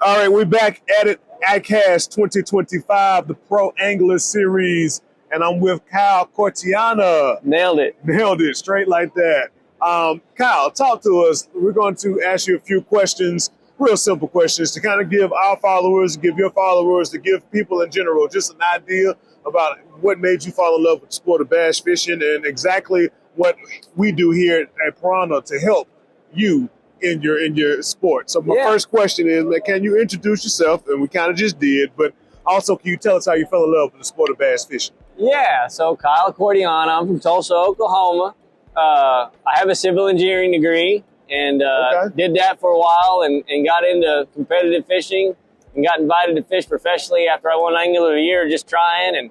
All right, we're back at it. ICAST 2025, the Pro Angler Series, and I'm with Kyle Cortiana. Nailed it. Nailed it, straight like that. Kyle, talk to us. We're going to ask you a few questions, real simple questions, to kind of give our followers, give your followers, to give people in general just an idea about what made you fall in love with the sport of bass fishing and exactly what we do here at Piranha to help you in your sport. So my first question is, man, can you introduce yourself? And we kind of just did, but also can you tell us how you fell in love with the sport of bass fishing? Yeah, so Kyle Cortiana, I'm from Tulsa, Oklahoma. I have a civil engineering degree and did that for a while and got into competitive fishing and got invited to fish professionally after I won Angler of the Year, just trying. And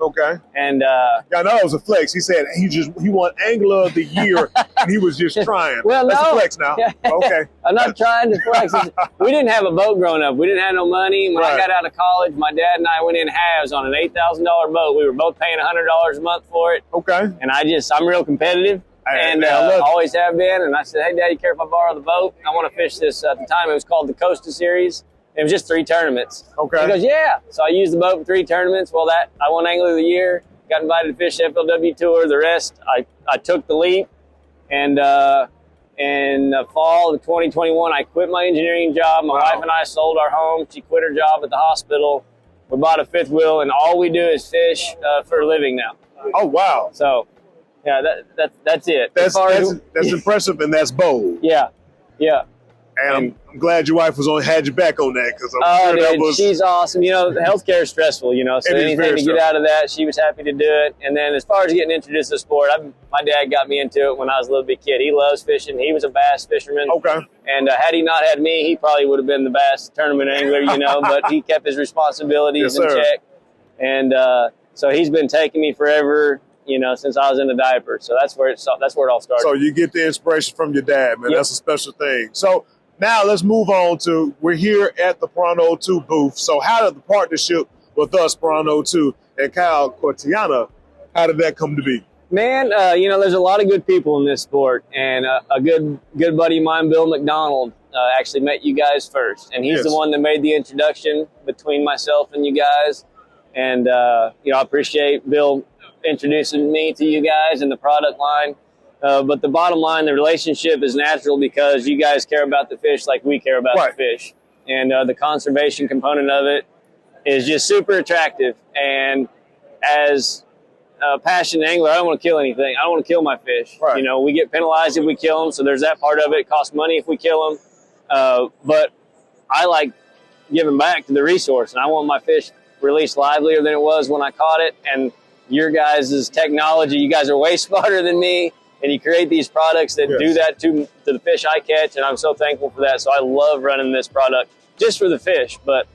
yeah, I know it was a flex. He said he won Angler of the Year and he was just trying. Well, that's no. a flex now. Okay. I'm not trying to flex. We didn't have a boat growing up. We didn't have no money. When I got out of college, my dad and I went in halves on an $8,000 boat. We were both paying $100 a month for it. Okay. And I'm real competitive. And always have been. And I said, hey, Daddy, care if I borrow the boat? I want to fish this. At the time, it was called the Costa Series. It was just 3 tournaments. Okay. He goes, yeah. So I used the boat for 3 tournaments. Well, I won Angler of the Year, got invited to fish the FLW Tour. The rest, I took the leap. And in the fall of 2021, I quit my engineering job. My wife and I sold our home. She quit her job at the hospital. We bought a 5th wheel, and all we do is fish for a living now. Oh, wow. So, yeah, that's it. That's impressive, and that's bold. Yeah. And I'm glad your wife had your back on that, because she's awesome. You know, healthcare is stressful, you know, so anything to get out of that, she was happy to do it. And then as far as getting introduced to the sport, my dad got me into it when I was a little bit kid. He loves fishing. He was a bass fisherman. Okay. And had he not had me, he probably would have been the bass tournament angler, you know, but he kept his responsibilities in check. And so he's been taking me forever, you know, since I was in a diaper. So that's where it all started. So you get the inspiration from your dad, man. Yep. That's a special thing. So now let's move on to, we're here at the Piranha 02 booth. So how did the partnership with us, Piranha 02, and Kyle Cortiana, how did that come to be? Man, you know, there's a lot of good people in this sport, and a good buddy of mine, Bill McDonald, actually met you guys first, and he's the one that made the introduction between myself and you guys. And you know, I appreciate Bill introducing me to you guys and the product line. But the bottom line, the relationship is natural because you guys care about the fish like we care about the fish. And the conservation component of it is just super attractive. And as a passionate angler, I don't want to kill anything. I don't want to kill my fish. Right. You know, we get penalized if we kill them, so there's that part of it. It costs money if we kill them. But I like giving back to the resource, and I want my fish released livelier than it was when I caught it. And your guys' technology, you guys are way smarter than me. And you create these products that do that to the fish I catch, and I'm so thankful for that. So I love running this product just for the fish, but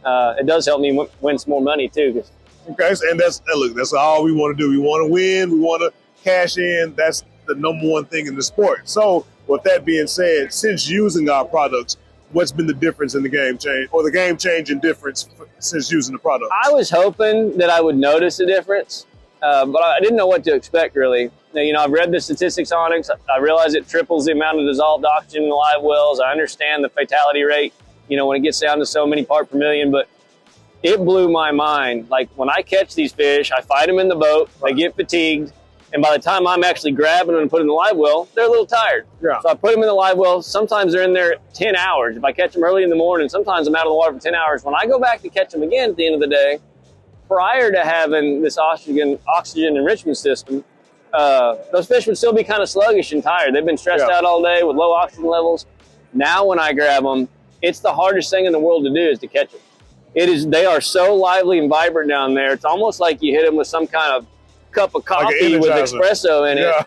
it does help me win some more money too. Okay, and that's all we want to do. We want to win. We want to cash in. That's the number one thing in the sport. So with that being said, since using our products, what's been the difference in the game change, or the game changing difference since using the product? I was hoping that I would notice a difference, but I didn't know what to expect really. You know, I've read the statistics on it. I realize it triples the amount of dissolved oxygen in the live wells. I understand the fatality rate, you know, when it gets down to so many parts per million, but it blew my mind. Like when I catch these fish, I fight them in the boat, they get fatigued, and by the time I'm actually grabbing them and putting them in the live well, they're a little tired. Yeah. So I put them in the live well. Sometimes they're in there 10 hours. If I catch them early in the morning, sometimes I'm out of the water for 10 hours. When I go back to catch them again at the end of the day, prior to having this oxygen enrichment system, those fish would still be kind of sluggish and tired. They've been stressed out all day with low oxygen levels. Now when I grab them, it's the hardest thing in the world to do is to catch them. They are so lively and vibrant down there. It's almost like you hit them with some kind of cup of coffee with espresso in it.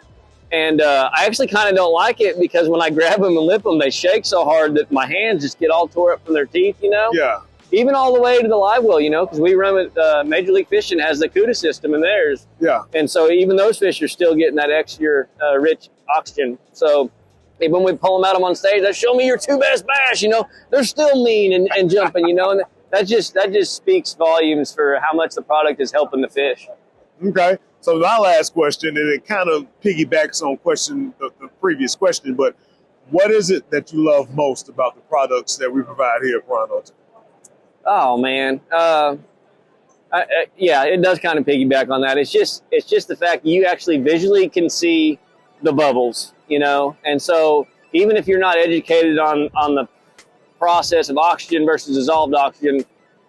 And I actually kind of don't like it because when I grab them and lip them, they shake so hard that my hands just get all tore up from their teeth, you know? Yeah. Even all the way to the live well, you know, because we run with Major League Fishing has the CUDA system in theirs. Yeah. And so even those fish are still getting that extra rich oxygen. So when we pull them out on stage, they show me your 2 best bass, you know, they're still mean and jumping, you know, and that just speaks volumes for how much the product is helping the fish. Okay. So my last question, and it kind of piggybacks on the previous question, but what is it that you love most about the products that we provide here at Piranha? Oh man, yeah, it does kind of piggyback on that. It's just the fact that you actually visually can see the bubbles, you know, and so even if you're not educated on the process of oxygen versus dissolved oxygen,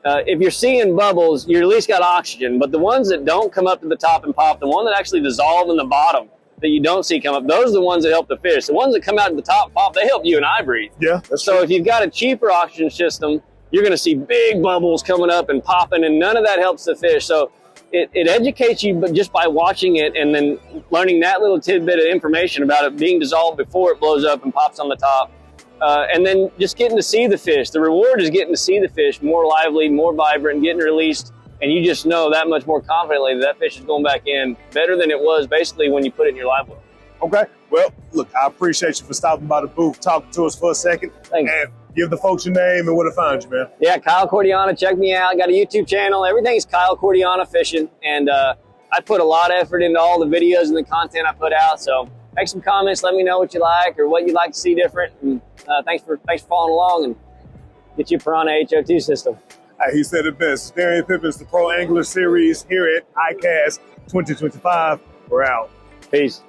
if you're seeing bubbles, you at least got oxygen. But the ones that don't come up to the top and pop, the one that actually dissolve in the bottom that you don't see come up, those are the ones that help the fish. The ones that come out to the top and pop, they help you and I breathe. Yeah, that's so true. If you've got a cheaper oxygen system, you're going to see big bubbles coming up and popping, and none of that helps the fish. So it educates you, but just by watching it and then learning that little tidbit of information about it being dissolved before it blows up and pops on the top. And then just getting to see the fish. The reward is getting to see the fish more lively, more vibrant, getting released, and you just know that much more confidently that fish is going back in better than it was basically when you put it in your live well. Okay. Well, look, I appreciate you for stopping by the booth, talking to us for a second. Thanks. And give the folks your name and where to find you, man. Yeah, Kyle Cortiana. Check me out. Got a YouTube channel. Everything's Kyle Cortiana Fishing. And I put a lot of effort into all the videos and the content I put out. So make some comments. Let me know what you like or what you'd like to see different. And thanks for following along, and get you a Piranha HO2 system. He said it best. Darian Pippins, the Pro Angler Series here at ICAST 2025. We're out. Peace.